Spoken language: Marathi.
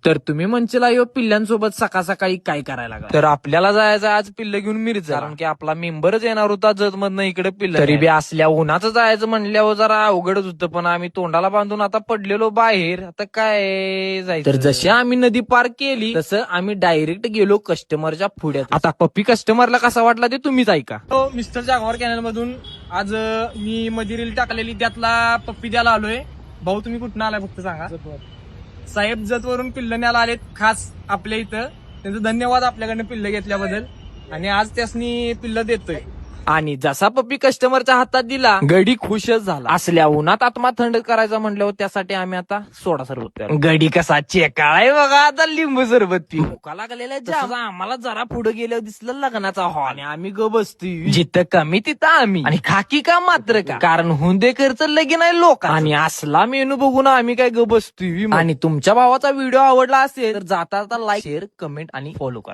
तर तुम्ही म्हणशील अयो पिल्लांसोबत सकाळ सकाळी काय करायला लागला? तर आपल्याला जायचं आज पिल्ल घेऊन मिरजा, कारण की आपला मेंबरच येणार होता जत मधनं इकडे पिल्ल. तरी बी असल्या उन्हाचं जायचं म्हणल्यावर जरा अवघडच होतं, पण आम्ही तोंडाला बांधून आता पडलेलो बाहेर. आता काय जायचं. तर जशी आम्ही नदी पार केली तसं आम्ही डायरेक्ट गेलो कस्टमरच्या पुढ्यात. आता पप्पी कस्टमरला कसा वाटला ते तुम्हीच ऐका. मिस्टर जागवार कॅनल मधून आज मी मध्ये रील टाकलेली त्यातला पप्पी द्यायला आलोय. भाऊ तुम्ही कुठं आलाय फक्त सांगा. साहेब जतवरून पिल्ल न्यायला आलेत खास आपल्या इथं. त्यांचं धन्यवाद आपल्याकडनं पिल्ल घेतल्याबद्दल. आणि आज त्यासनी पिल्ल देतोय. आणि जसा पप्पी कस्टमरच्या हातात दिला गडी खुशच झाला. असल्या उन्हात आत्मा थंड करायचा म्हणल्यावर त्यासाठी आम्ही आता सोडा सरबत प्यायलो. गडी कसा चेकाळाय बघा आता लिंबू सरबत पी. भुका लागलेल्या जाम. आम्हाला जरा पुढे गेल्यावर दिसलं लग्नाचा हॉल आणि आम्ही ग बसतोय जिथं कमी तिथं आम्ही. आणि खाकी का मात्र का, कारण हुंदेकरचं लगीन आहे लोक. आणि असला मेनू बघून आम्ही काय ग बसतोय. आणि तुमच्या भावाचा व्हिडिओ आवडला असेल तर जाता लाईक शेअर कमेंट आणि फॉलो करा.